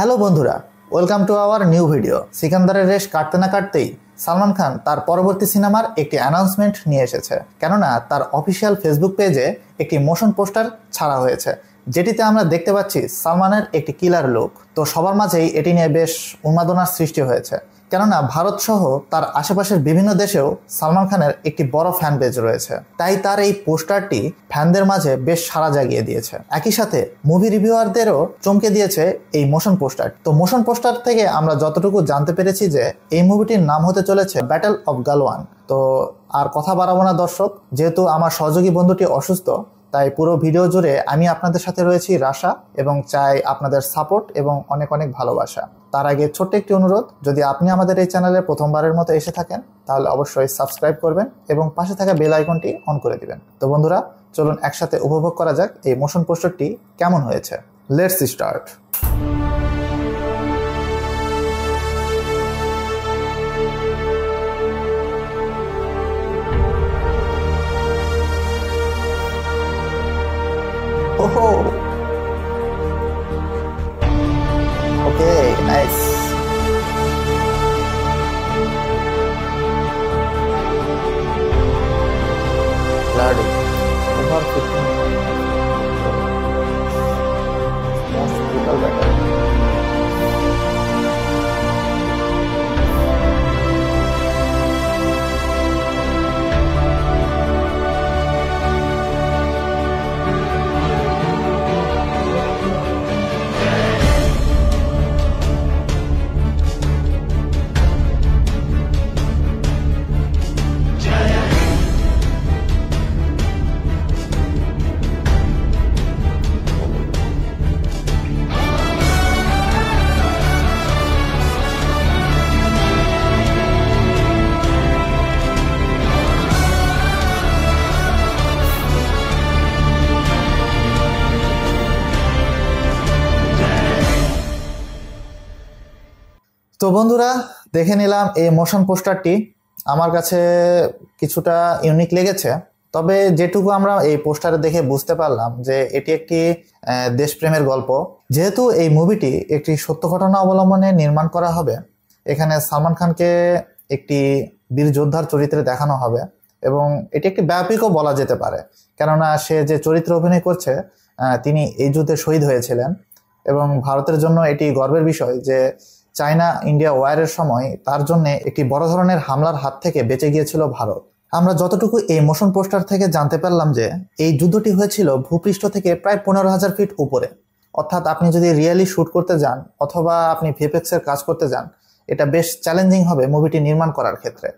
Hello বন্ধুরা, welcome to our new video. সিকান্দারের রেশ কাটতে না কাটতেই সালমান খান তার পরবর্তী সিনেমার একটি অ্যানাউন্সমেন্ট নিয়ে এসেছে। কেননা তার অফিসিয়াল ফেসবুক পেজে একটি মোশন পোস্টার ছাড়া হয়েছে, যেটিতে আমরা দেখতে পাচ্ছি সালমানের একটি কিলার লুক। তো সবার মাঝেই এটি নিয়ে বেশ উন্মাদনার সৃষ্টি হয়েছে, কেননা ভারত সহ তার আশেপাশের বিভিন্ন দেশেও সালমান খানের একটি বড় ফ্যান পেজ রয়েছে। তাই তার এই পোস্টারটি ফ্যানদের মাঝে বেশ সাড়া জাগিয়ে দিয়েছে। একই সাথে মুভি রিভিউয়ারদেরও চমকে দিয়েছে এই মোশন পোস্টার। তো মোশন পোস্টার থেকে আমরা যতটুকু জানতে পেরেছি যে এই মুভিটির নাম হতে চলেছে ব্যাটল অফ গালওয়ান। তো আর কথা বাড়াবো না দর্শক, যেহেতু আমার সহযোগী বন্ধুটি অসুস্থ, তাই পুরো ভিডিও জুড়ে আমি আপনাদের সাথে রয়েছি রাশা, এবং চাই আপনাদের সাপোর্ট এবং অনেক অনেক ভালোবাসা। তার আগে ছোট্ট একটি অনুরোধ, যদি আপনি আমাদের এই চ্যানেলে প্রথমবারের মতো এসে থাকেন তাহলে অবশ্যই সাবস্ক্রাইব করবেন এবং পাশে থাকা বেল আইকনটি অন করে দিবেন। তো বন্ধুরা, চলুন একসাথে উপভোগ করা যাক এই মোশন পোস্টারটি কেমন হয়েছে। Let's start. Oh, okay, nice. Bloody. Over 15. Most brutal battle. তো বন্ধুরা, দেখে নিলাম এই মোশন পোস্টারটি। আমার কাছে কিছুটা ইউনিক লেগেছে, তবে যেটুকু আমরা এই পোস্টারে দেখে বুঝতে পারলাম যে এটি একটি দেশপ্রেমের গল্প। যেহেতু এই মুভিটি একটি সত্য ঘটনা অবলম্বনে নির্মাণ করা হবে, এখানে সালমান খানকে একটি বীর যোদ্ধার চরিত্রে দেখানো হবে, এবং এটি একটি বায়োপিকও বলা যেতে পারে, কেননা সে যে চরিত্রে অভিনয় করছে তিনি এই যুদ্ধে শহীদ হয়েছিলেন। এবং ভারতের জন্য এটি গর্বের বিষয় যে চায়না ইন্ডিয়া ওয়ারের সময় তার জন্য একটি বড় ধরনের হামলার হাত থেকে বেঁচে গিয়েছিল ভারত। আমরা যতটুকু এই মোশন পোস্টার থেকে জানতে পারলাম যে এই যুদ্ধটি হয়েছিল ভূপৃষ্ঠ থেকে প্রায় 15,000 ফিট উপরে। অর্থাৎ আপনি যদি রিয়েলি শ্যুট করতে যান অথবা আপনি ভিএফএক্স এর কাজ করতে যান, এটা বেশ চ্যালেঞ্জিং হবে মুভিটি নির্মাণ করার ক্ষেত্রে।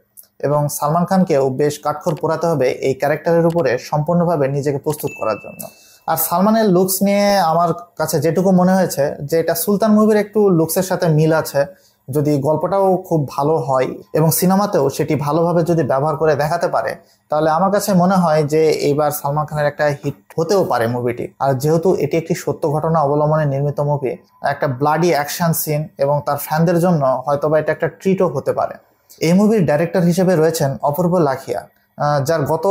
এবং সালমান খানকেও বেশ কাঠখড় পোড়াতে হবে এই ক্যারেক্টারের উপরে সম্পূর্ণভাবে নিজেকে প্রস্তুত করার জন্য। আর সালমানের লুকস নিয়ে আমার কাছে যেটুকু মনে হয়েছে যে এটা সুলতান মুভির একটু লুকসের সাথে মিল আছে। যদি গল্পটাও খুব ভালো হয় এবং সিনেমাতেও সেটি ভালোভাবে যদি ব্যবহার করে দেখাতে পারে, তাহলে আমার কাছে মনে হয় যে এইবার সালমান খানের একটা হিট হতেও পারে মুভিটি। আর যেহেতু এটি একটি সত্য ঘটনা অবলম্বনে নির্মিত মুভি, একটা ব্লাডি অ্যাকশন সিন এবং তার ফ্যানদের জন্য হয়তোবা এটা একটা ট্রিটও হতে পারে। এই মুভির ডাইরেক্টর হিসেবে রয়েছেন অপূর্ব লাখিয়া, যার গত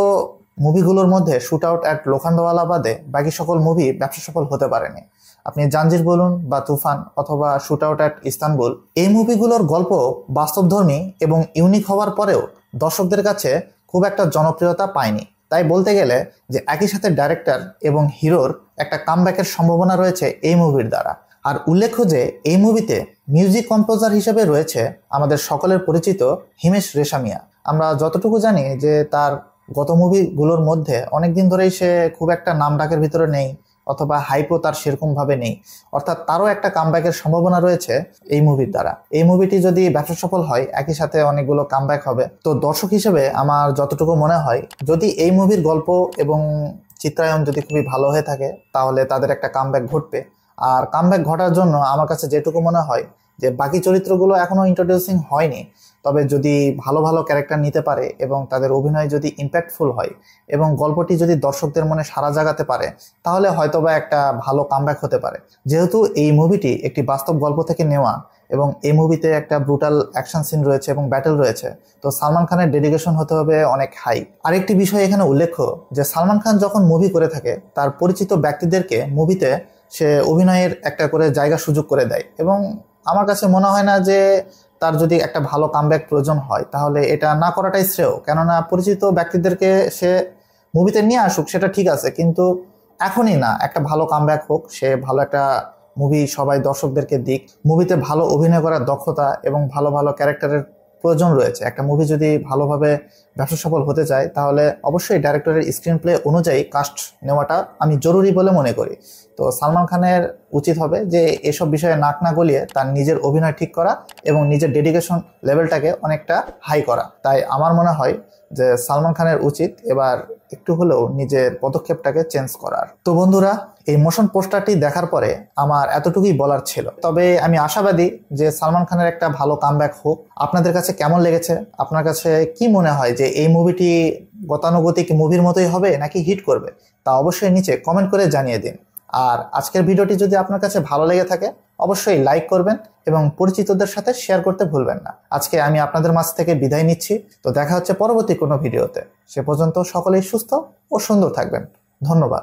মুভিগুলোর মধ্যে শুট আউট অ্যাট লোখান্ডওয়ালা বাদে বাকি সকল মুভি ব্যবসা সফল হতে পারেনি। আপনি জাঞ্জির বলুন বা তুফান অথবা শুট আউট অ্যাট ইস্তানবুল, এই মুভিগুলোর গল্প বাস্তবধর্মী এবং ইউনিক হওয়ার পরেও দর্শকদের কাছে খুব একটা জনপ্রিয়তা পায়নি। তাই বলতে গেলে যে একই সাথে ডাইরেক্টর এবং হিরোর একটা কামব্যাকের সম্ভাবনা রয়েছে এই মুভির দ্বারা। আর উল্লেখ্য যে এই মুভিতে মিউজিক কম্পোজার হিসেবে রয়েছে আমাদের সকলের পরিচিত হিমেশ রেশামিয়া। আমরা যতটুকু জানি যে তার গত মুভিগুলোর মধ্যে অনেকদিন ধরেই সে খুব একটা নাম ডাকের ভিতরে নেই, অথবা হাইপও তার সেরকম ভাবে নেই। অর্থাৎ তারও একটা কামব্যাকের সম্ভাবনা রয়েছে এই মুভির দ্বারা। এই মুভিটি যদি ব্যবসা সফল হয়, একই সাথে অনেকগুলো কামব্যাক হবে। তো দর্শক হিসেবে আমার যতটুকু মনে হয়, যদি এই মুভির গল্প এবং চিত্রায়ন যদি খুবই ভালো হয়ে থাকে, তাহলে তাদের একটা কামব্যাক ঘটবে। আর কামব্যাক ঘটার জন্য আমার কাছে যেটুকু মনে হয় যে বাকি চরিত্রগুলো এখনো ইন্ট্রোডিউসিং হয়নি, তবে যদি ভালো ভালো ক্যারেক্টার নিতে পারে এবং তাদের অভিনয় যদি ইম্প্যাক্টফুল হয় এবং গল্পটি যদি দর্শকদের মনে সাড়া জাগাতে পারে, তাহলে হয়তোবা একটা ভালো কামব্যাক হতে পারে। যেহেতু এই মুভিটি একটি বাস্তব গল্প থেকে নেওয়া এবং এই মুভিতে একটা ব্রুটাল অ্যাকশন সিন রয়েছে এবং ব্যাটেল রয়েছে, তো সালমান খানের ডেডিকেশন হতে হবে অনেক হাই। আরেকটি বিষয় এখানে উল্লেখ্য যে সালমান খান যখন মুভি করে থাকে, তার পরিচিত ব্যক্তিদেরকে মুভিতে সে অভিনয়ের একটা করে জায়গা সুযোগ করে দেয়। এবং আমার কাছে মনে হয় না যে তার যদি একটা ভালো কামব্যাক প্রয়োজন হয় তাহলে এটা না করাটাই শ্রেয়। কেননা পরিচিত ব্যক্তিদেরকে সে মুভিতে নিয়ে আসুক সেটা ঠিক আছে, কিন্তু এখনই না, একটা ভালো কামব্যাক হোক, সে ভালো একটা মুভি সবাই দর্শকদেরকে দিক। মুভিতে ভালো অভিনয় করার দক্ষতা এবং ভালো ভালো ক্যারেক্টারের প্রয়োজন রয়েছে। একটা মুভি যদি ভালোভাবে ব্যবসা সফল হতে চায় তাহলে অবশ্যই ডাইরেক্টরের স্ক্রিন প্লে অনুযায়ী কাস্ট নেওয়াটা আমি জরুরি বলে মনে করি। তো সালমান খানের উচিত হবে যে এসব বিষয়ে নাক না গলিয়ে তার নিজের অভিনয় ঠিক করা এবং নিজের ডেডিকেশন লেভেলটাকে অনেকটা হাই করা। তাই আমার মনে হয় যে সালমান খানের উচিত এবার একটু হলেও নিজের পদক্ষেপটাকে চেঞ্জ করার। তো বন্ধুরা, এই মোশন পোস্টারটি দেখার পরে আমার এতটুকুই বলার ছিল। তবে আমি আশাবাদী যে সালমান খানের একটা ভালো কামব্যাক হোক। আপনাদের কাছে কেমন লেগেছে? আপনার কাছে কি মনে হয় যে এই মুভিটি গতানুগতিক মুভির মতোই হবে নাকি হিট করবে? তা অবশ্যই নিচে কমেন্ট করে জানিয়ে দিন। আর আজকের ভিডিওটি যদি আপনার কাছে ভালো লেগে থাকে অবশ্যই লাইক করবেন এবং পরিচিতদের সাথে শেয়ার করতে ভুলবেন না। আজকে আমি আপনাদের মাঝ থেকে বিদায় নিচ্ছি। তো দেখা হচ্ছে পরবর্তী কোনো ভিডিওতে। সে পর্যন্ত সকলেই সুস্থ ও সুন্দর থাকবেন। ধন্যবাদ।